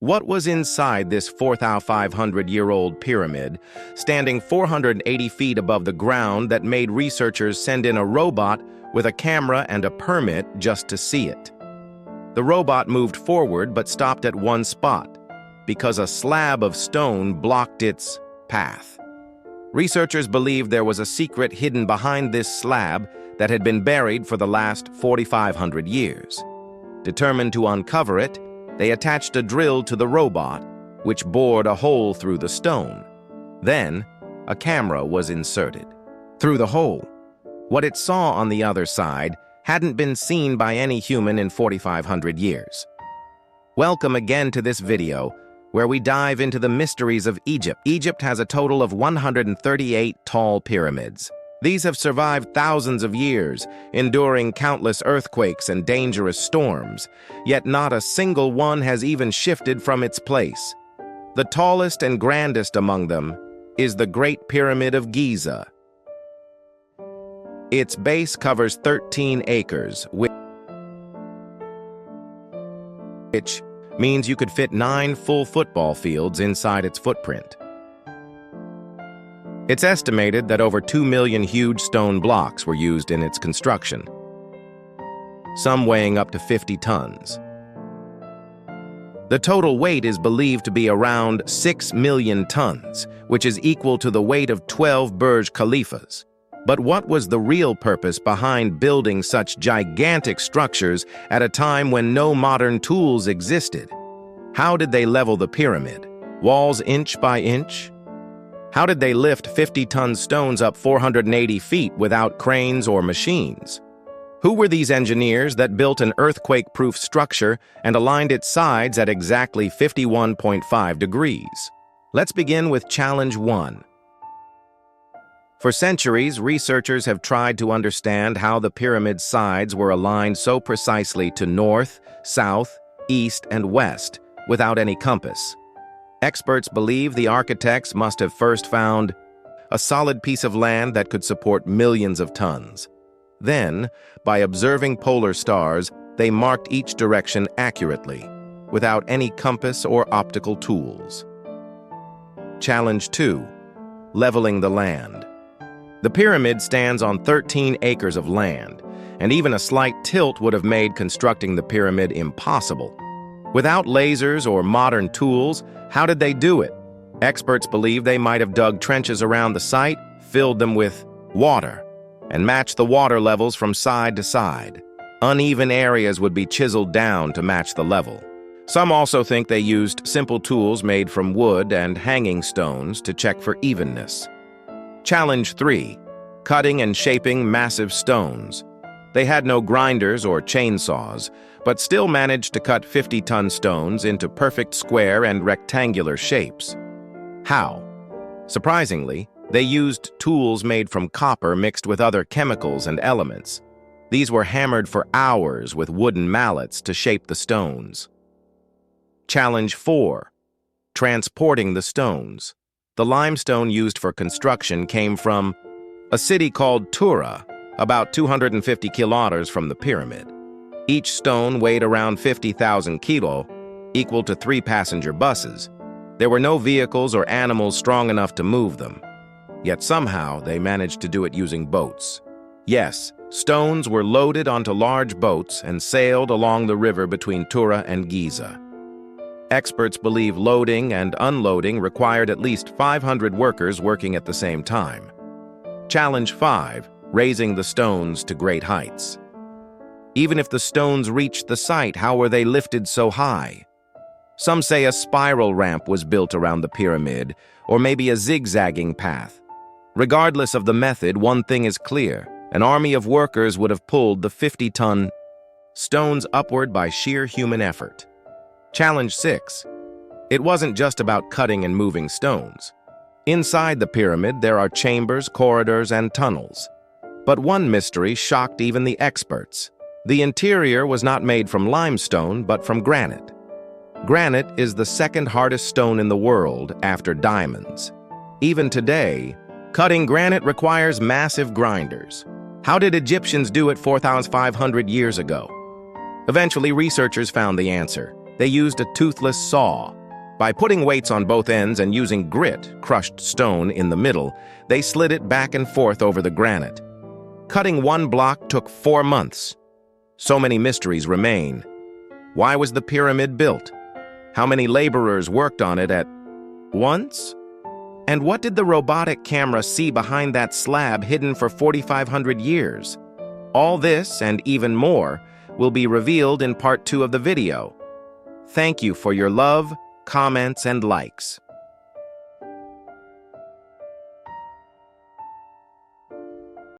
What was inside this 4,500-year-old pyramid, standing 480 feet above the ground, that made researchers send in a robot with a camera and a permit just to see it? The robot moved forward but stopped at one spot because a slab of stone blocked its path. Researchers believed there was a secret hidden behind this slab that had been buried for the last 4,500 years. Determined to uncover it, they attached a drill to the robot, which bored a hole through the stone. Then, a camera was inserted. Through the hole, what it saw on the other side hadn't been seen by any human in 4,500 years. Welcome again to this video, where we dive into the mysteries of Egypt. Egypt has a total of 138 tall pyramids. These have survived thousands of years, enduring countless earthquakes and dangerous storms, yet not a single one has even shifted from its place. The tallest and grandest among them is the Great Pyramid of Giza. Its base covers 13 acres, which means you could fit 9 full football fields inside its footprint. It's estimated that over 2 million huge stone blocks were used in its construction, some weighing up to 50 tons. The total weight is believed to be around 6 million tons, which is equal to the weight of 12 Burj Khalifas. But what was the real purpose behind building such gigantic structures at a time when no modern tools existed? How did they level the pyramid? Walls inch by inch? How did they lift 50-ton stones up 480 feet without cranes or machines? Who were these engineers that built an earthquake-proof structure and aligned its sides at exactly 51.5 degrees? Let's begin with Challenge 1. For centuries, researchers have tried to understand how the pyramid's sides were aligned so precisely to north, south, east, and west without any compass. Experts believe the architects must have first found a solid piece of land that could support millions of tons. Then, by observing polar stars, they marked each direction accurately, without any compass or optical tools. Challenge 2. Leveling the land. The pyramid stands on 13 acres of land, and even a slight tilt would have made constructing the pyramid impossible. Without lasers or modern tools, how did they do it? Experts believe they might have dug trenches around the site, filled them with water, and matched the water levels from side to side. Uneven areas would be chiseled down to match the level. Some also think they used simple tools made from wood and hanging stones to check for evenness. Challenge 3. Cutting and shaping massive stones. They had no grinders or chainsaws, but still managed to cut 50-ton stones into perfect square and rectangular shapes. How? Surprisingly, they used tools made from copper mixed with other chemicals and elements. These were hammered for hours with wooden mallets to shape the stones. Challenge 4. Transporting the stones. The limestone used for construction came from a city called Tura, about 250 kilometers from the pyramid. Each stone weighed around 50,000 kilo, equal to 3 passenger buses. There were no vehicles or animals strong enough to move them. Yet somehow they managed to do it using boats. Yes, stones were loaded onto large boats and sailed along the river between Tura and Giza. Experts believe loading and unloading required at least 500 workers working at the same time. Challenge 5. Raising the stones to great heights. Even if the stones reached the site, how were they lifted so high? Some say a spiral ramp was built around the pyramid, or maybe a zigzagging path. Regardless of the method, one thing is clear. An army of workers would have pulled the 50-ton stones upward by sheer human effort. Challenge 6. It wasn't just about cutting and moving stones. Inside the pyramid, there are chambers, corridors, and tunnels. But one mystery shocked even the experts. The interior was not made from limestone, but from granite. Granite is the second hardest stone in the world after diamonds. Even today, cutting granite requires massive grinders. How did Egyptians do it 4,500 years ago? Eventually, researchers found the answer. They used a toothless saw. By putting weights on both ends and using grit, crushed stone, in the middle, they slid it back and forth over the granite. Cutting one block took 4 months. So many mysteries remain. Why was the pyramid built? How many laborers worked on it at once? And what did the robotic camera see behind that slab hidden for 4,500 years? All this and even more will be revealed in part 2 of the video. Thank you for your love, comments, and likes.